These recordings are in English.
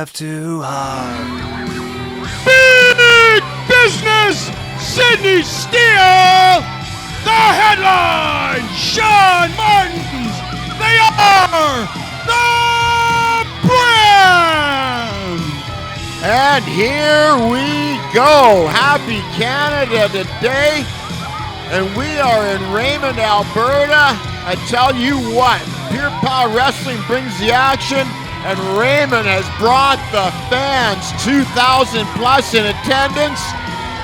laugh too hard. Big business! Sydney Steele! The headline! Shaun Martens! They are the brand! And here we go. Happy Canada Day. And we are in Raymond, Alberta. I tell you what, Pure Power Wrestling brings the action, and Raymond has brought the fans, 2,000 plus in attendance.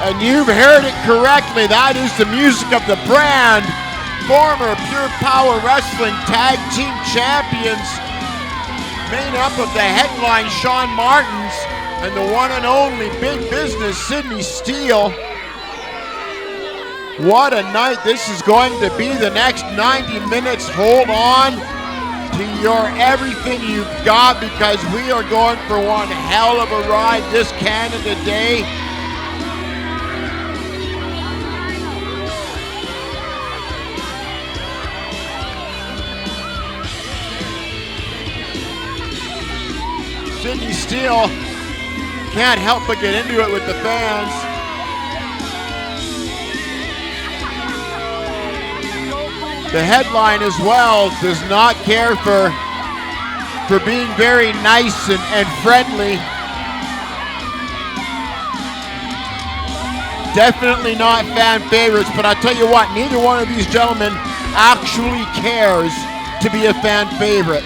And you've heard it correctly, that is the music of the brand. Former Pure Power Wrestling Tag Team Champions, made up of the headline Shaun Martens and the one and only big business Sydney Steele. What a night this is going to be. The next 90 minutes, hold on to your everything you've got, because we are going for one hell of a ride this Canada Day. Sydney Steele can't help but get into it with the fans. The headline as well does not care for being very nice and friendly. Definitely not fan favorites, but I'll tell you what, neither one of these gentlemen actually cares to be a fan favorite.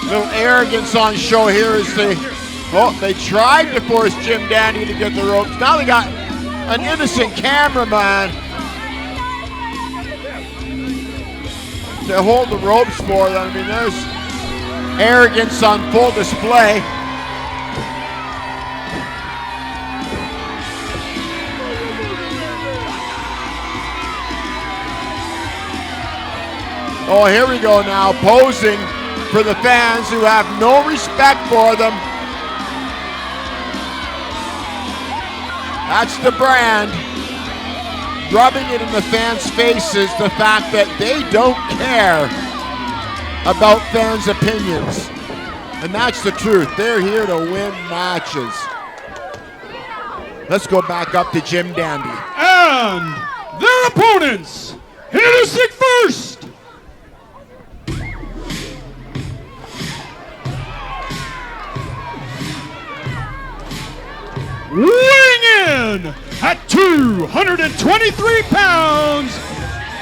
Little arrogance on show here as they tried to force Jim Dandy to get the ropes. Now they got an innocent cameraman to hold the ropes for them. I mean, there's arrogance on full display. Oh, here we go now, posing for the fans who have no respect for them. That's the brand, rubbing it in the fans' faces, the fact that they don't care about fans' opinions. And that's the truth. They're here to win matches. Let's go back up to Jim Dandy. And their opponents, introducing first, weighing in at 223 pounds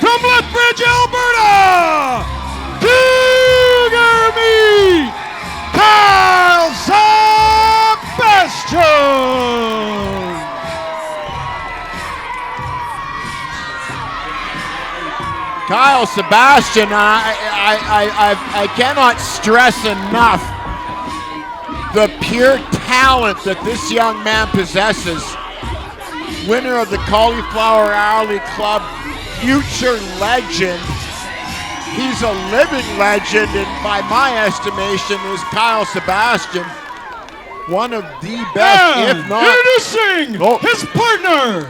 from Lethbridge, Alberta, Cougar Meat, Kyle Sebastian. Kyle Sebastian, I cannot stress enough the pure talent that this young man possesses. Winner of the Cauliflower Alley Club, future legend. He's a living legend, and by my estimation is Kyle Sebastian one of the best, and if not... introducing his partner,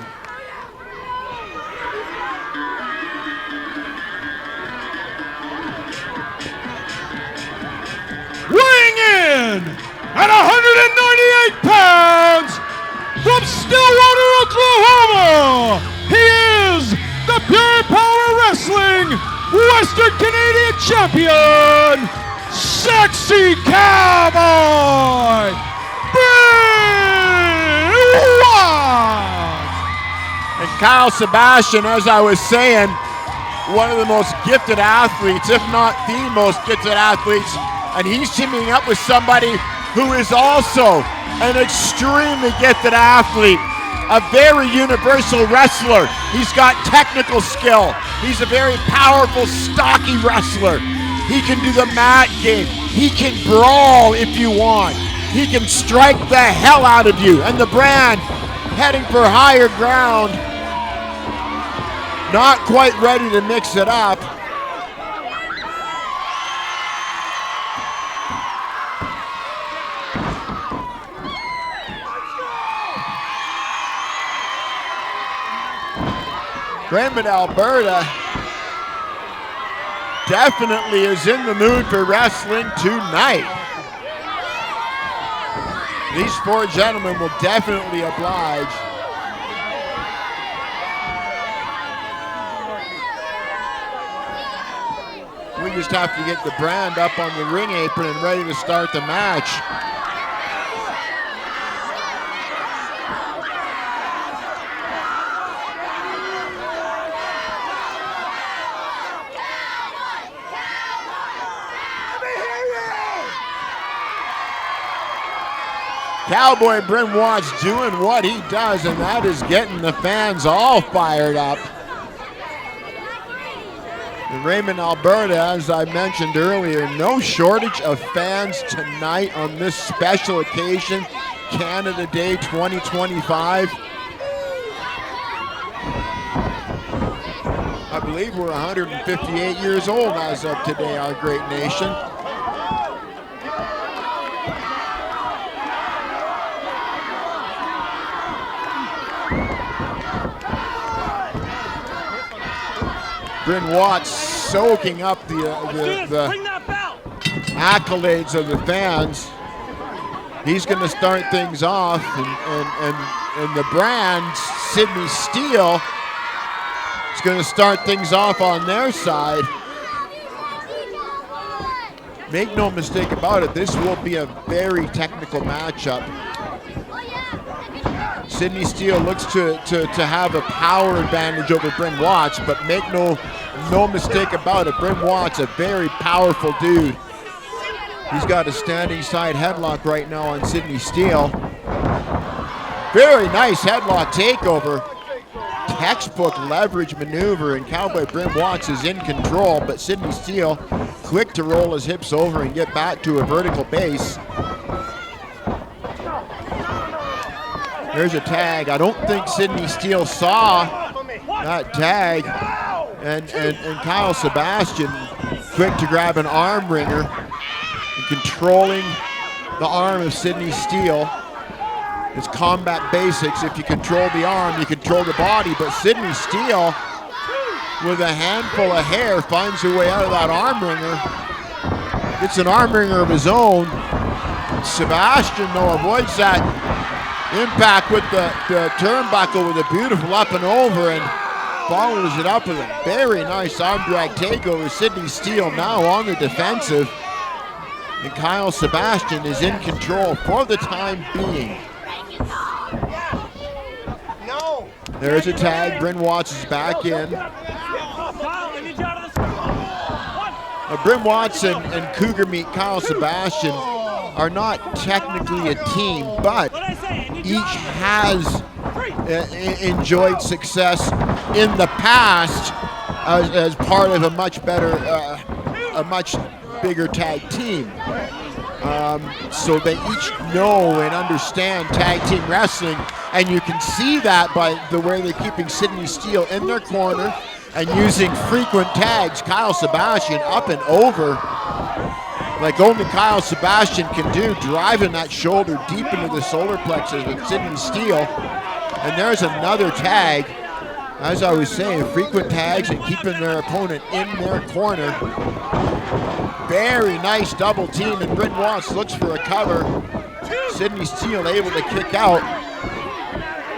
weighing in at 198 pounds from Stillwater, Oklahoma, he is the Pure Power Wrestling Western Canadian Champion, Sexy Cowboy Bryn. And Kyle Sebastian, as I was saying, one of the most gifted athletes, if not the most gifted athletes, and he's teaming up with somebody who is also an extremely gifted athlete, a very universal wrestler. He's got technical skill. He's a very powerful, stocky wrestler. He can do the mat game. He can brawl if you want. He can strike the hell out of you. And the brand heading for higher ground. Not quite ready to mix it up. Raymond, Alberta definitely is in the mood for wrestling tonight. These four gentlemen will definitely oblige. We just have to get the brand up on the ring apron and ready to start the match. Cowboy Bryn Watts doing what he does, and that is getting the fans all fired up. In Raymond, Alberta, as I mentioned earlier, no shortage of fans tonight on this special occasion, Canada Day 2025. I believe we're 158 years old as of today, our great nation. Bryn Watts soaking up the accolades of the fans. He's going to start things off, and the brand, Sydney Steele, is going to start things off on their side. Make no mistake about it, this will be a very technical matchup. Sydney Steele looks to have a power advantage over Bryn Watts, but make no mistake about it, Bryn Watts, a very powerful dude. He's got a standing side headlock right now on Sydney Steele. Very nice headlock takeover. Textbook leverage maneuver, and Cowboy Bryn Watts is in control, but Sydney Steele quick to roll his hips over and get back to a vertical base. There's a tag. I don't think Sydney Steele saw that tag. And Kyle Sebastian quick to grab an arm wringer and controlling the arm of Sydney Steele. It's combat basics. If you control the arm, you control the body. But Sydney Steele, with a handful of hair, finds her way out of that arm wringer. Gets an arm wringer of his own. Sebastian, though, avoids that impact with the turnbuckle with a beautiful up and over, and follows it up with a very nice arm drag takeover. Sydney Steele now on the defensive, and Kyle Sebastian is in control for the time being. There's a tag. Bryn Watts is back in. Bryn Watts and Cougar Meat Kyle Sebastian are not technically a team, but each has enjoyed success in the past as part of a much bigger tag team. So they each know and understand tag team wrestling, and you can see that by the way they're keeping Sydney Steele in their corner and using frequent tags. Kyle Sebastian up and over like only Kyle Sebastian can do, driving that shoulder deep into the solar plexus with Sydney Steele. And there's another tag. As I was saying, frequent tags and keeping their opponent in their corner. Very nice double team, and Bryn Watts looks for a cover. Sydney Steele able to kick out.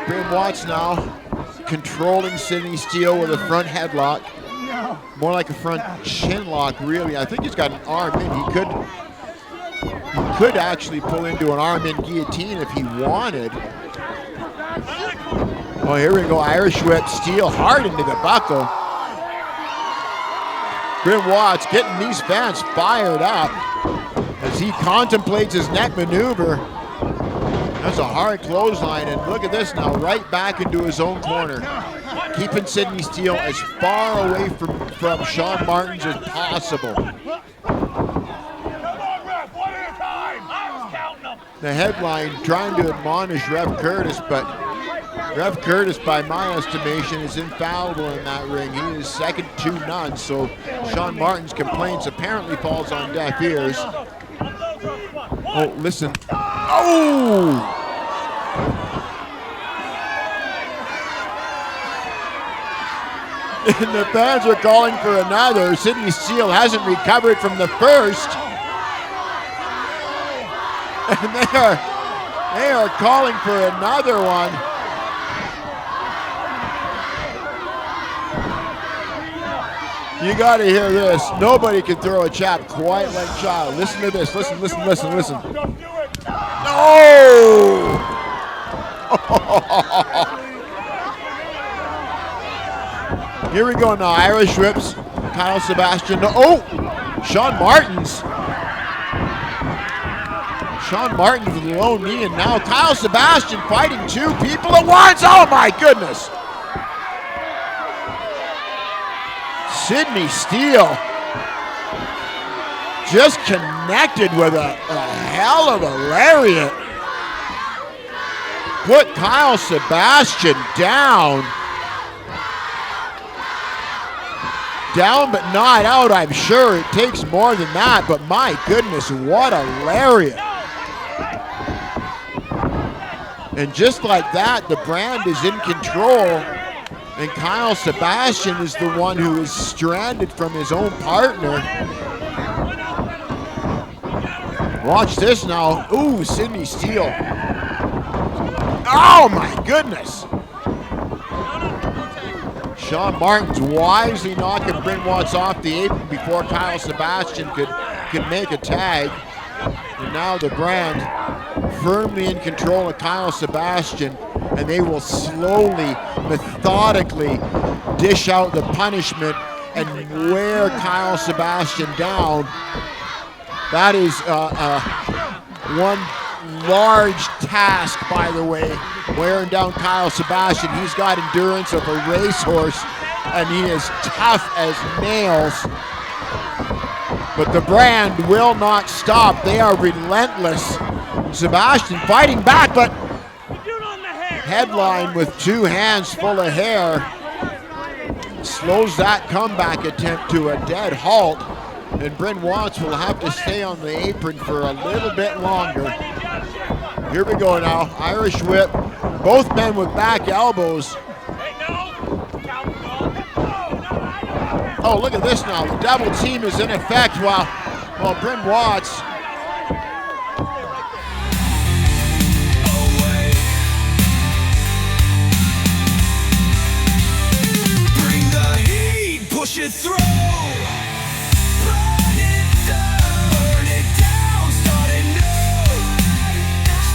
Bryn Watts now controlling Sydney Steele with a front headlock. More like a front chin lock, really. I think he's got an arm in. He could actually pull into an arm in guillotine if he wanted. Oh, here we go. Irish whip. Steele hard into the buckle. Bryn Watts getting these fans fired up as he contemplates his neck maneuver. That's a hard clothesline, and look at this now, right back into his own corner. Keeping Sydney Steele as far away from Shaun Martens as possible. The headline trying to admonish Rev Curtis, but Rev Curtis, by my estimation, is infallible in that ring. He is second to none, so Shaun Martens' complaints apparently falls on deaf ears. Oh, listen. Oh! And the fans are calling for another. Sidney Steele hasn't recovered from the first. And they are calling for another one. You got to hear this. Nobody can throw a chap quite like Child. Listen to this. Listen. No! Here we go now. Irish whips. Kyle Sebastian. Oh! Shaun Martens. Shaun Martens with a low knee, and now Kyle Sebastian fighting two people at once. Oh my goodness! Sidney Steele just connected with a hell of a lariat. Put Kyle Sebastian down. Down but not out, I'm sure. It takes more than that, but my goodness, what a lariat. And just like that, the brand is in control. And Kyle Sebastian is the one who is stranded from his own partner. Watch this now. Ooh, Sidney Steele. Oh my goodness. Shaun Martens wisely knocking Bryn Watts off the apron before Kyle Sebastian could make a tag. And now the brand firmly in control of Kyle Sebastian, and they will slowly, methodically dish out the punishment and wear Kyle Sebastian down. That is one large task, by the way, wearing down Kyle Sebastian. He's got endurance of a racehorse, and he is tough as nails. But the brand will not stop. They are relentless. Sebastian fighting back, but headline with two hands full of hair slows that comeback attempt to a dead halt, and Bryn Watts will have to stay on the apron for a little bit longer. Here we go now, Irish whip, both men with back elbows. Oh, look at this now, the double team is in effect while Bryn Watts push it through. Burn it down, burn it down, start it new.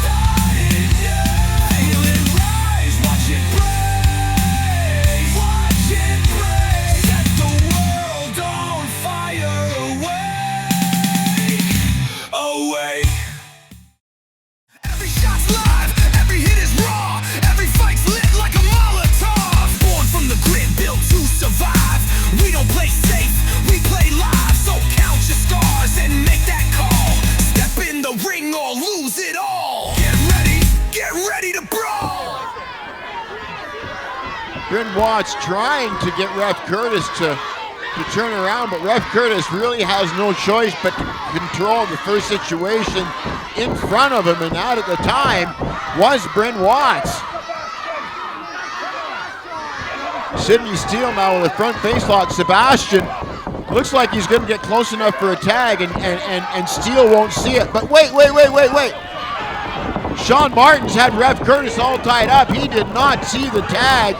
Start it new. Feel it rise, watch it break. Watch it break. Set the world on fire. Awake, awake. Every shot's live, every hit is raw. Every fight's lit like a Molotov. Born from the grit, built to survive. We don't play safe, we play live. So count your scars and make that call. Step in the ring or lose it all. Get ready to brawl. Bryn Watts trying to get Ref Curtis to turn around, but Ref Curtis really has no choice but to control the first situation in front of him, and that at the time was Bryn Watts. Sidney Steele now with a front face lock. Sebastian looks like he's going to get close enough for a tag, and Steele won't see it. But wait. Shaun Martens had Ref Curtis all tied up. He did not see the tag.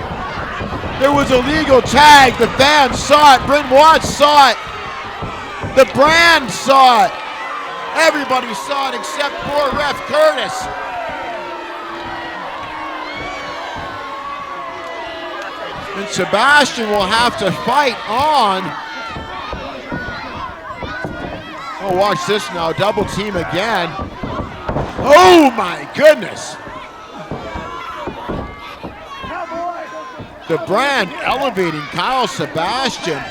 There was a legal tag. The fans saw it. Bryn Watts saw it. The brand saw it. Everybody saw it except poor Ref Curtis. And Sebastian will have to fight on. Oh, watch this now. Double team again. Oh my goodness. The brand elevating Kyle Sebastian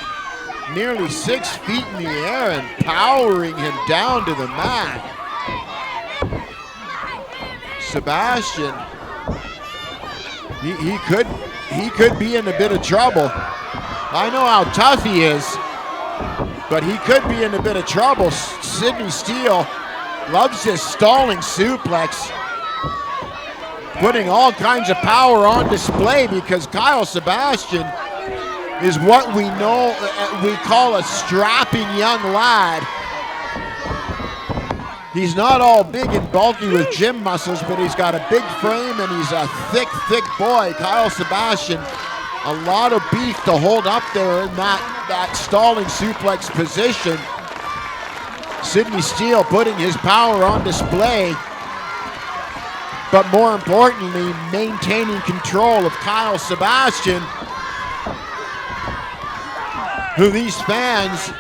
nearly 6 feet in the air and powering him down to the mat. Sebastian, he could be in a bit of trouble. I know how tough he is, but he could be in a bit of trouble. Sidney Steele loves this stalling suplex, putting all kinds of power on display because Kyle Sebastian is what we know, we call a strapping young lad. He's not all big and bulky with gym muscles, but he's got a big frame and he's a thick, thick boy. Kyle Sebastian, a lot of beef to hold up there in that stalling suplex position. Sidney Steele putting his power on display, but more importantly, maintaining control of Kyle Sebastian, who these fans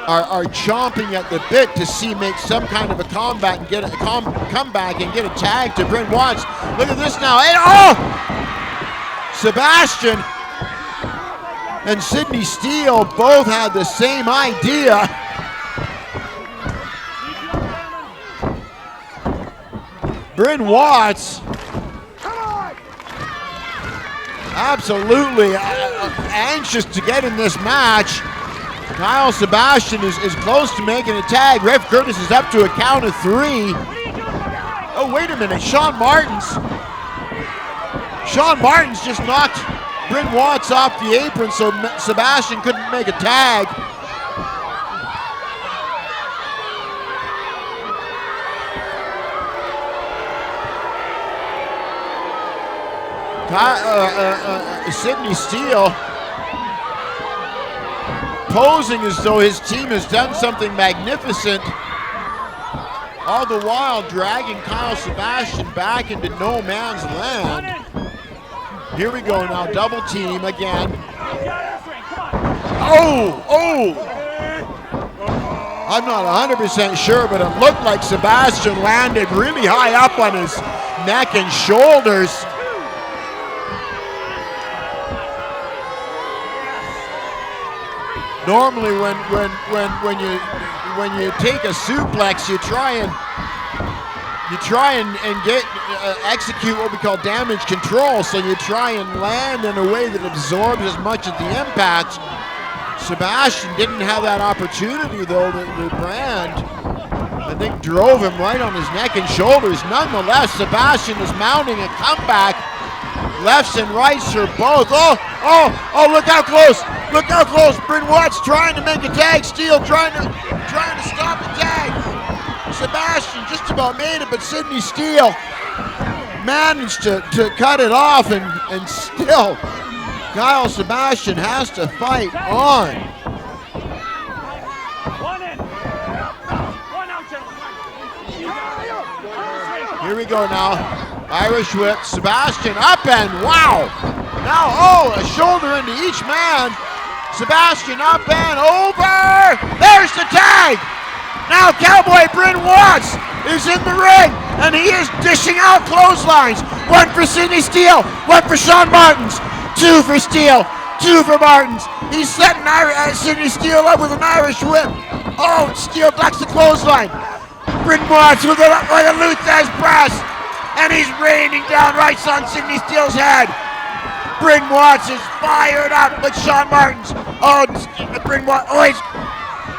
are chomping at the bit to see make some kind of a comeback and get a comeback and get a tag to Bryn Watts. Look at this now. And Sebastian and Sidney Steele both had the same idea. Bryn Watts absolutely anxious to get in this match. Kyle Sebastian is close to making a tag. Ref Curtis is up to a count of 3. Oh, wait a minute. Shaun Martens just knocked Bryn Watts off the apron, so Sebastian couldn't make a tag. Sidney Steele posing as though his team has done something magnificent, all the while dragging Kyle Sebastian back into no man's land. Here we go now, double team again. Oh! I'm not 100% sure, but it looked like Sebastian landed really high up on his neck and shoulders. Normally, when you take a suplex, you try and get execute what we call damage control. So you try and land in a way that absorbs as much of the impact. Sebastian didn't have that opportunity though. The brand, I think, drove him right on his neck and shoulders. Nonetheless, Sebastian is mounting a comeback. Lefts and rights are both. Oh, look how close. Look how close. Bryn Watts trying to make a tag. Steele trying to stop the tag. Sebastian just about made it, but Sidney Steele managed to cut it off, and still Kyle Sebastian has to fight on. Here we go now. Irish whip. Sebastian up and wow. Now, a shoulder into each man. Sebastian up and over. There's the tag. Now Cowboy Bryn Watts is in the ring, and he is dishing out clotheslines. 1 for Sidney Steele, 1 for Shaun Martens, 2 for Steele, 2 for Martens. He's setting Sidney Steele up with an Irish whip. Oh, Steele ducks the clothesline. Bryn Watts with a Luthez press, and he's raining down rights on Sidney Steele's head. Bryn Watts is fired up, but Shaun Martens, Bryn Watts,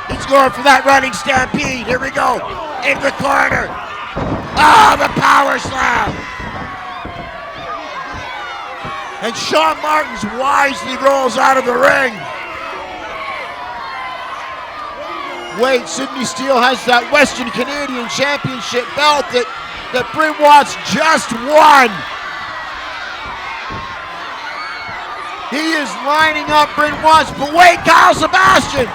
he's going for that running stampede. Here we go, in the corner. The power slam. And Shaun Martens wisely rolls out of the ring. Wait, Sidney Steele has that Western Canadian Championship belt that Bryn Watts just won. He is lining up Bryn Watts, but wait, Kyle Sebastian,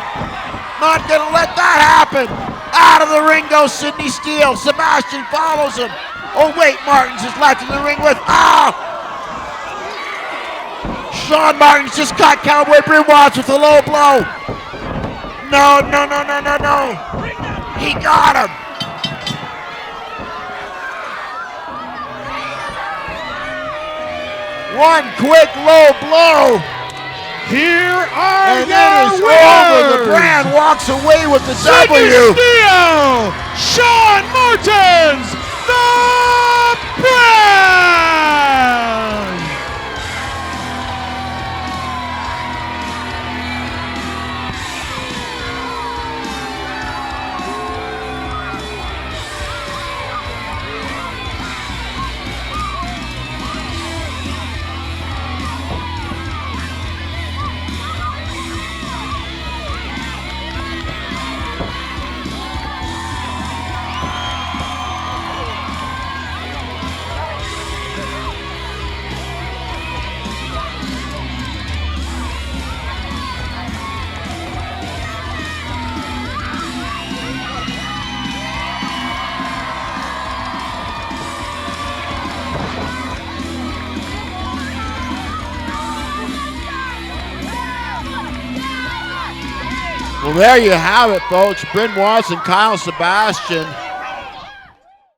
not gonna let that happen. Out of the ring goes Sidney Steele. Sebastian follows him. Oh wait, Martens is left in the ring with, Shaun Martens just caught Cowboy Bryn Watts with a low blow. No. He got him. One quick low blow. Here are And your then it's winners. over. The brand walks away with the Sidney W. Steele, Shaun Martens, the brand. Well, there you have it, folks. Bryn Watson, Kyle Sebastian.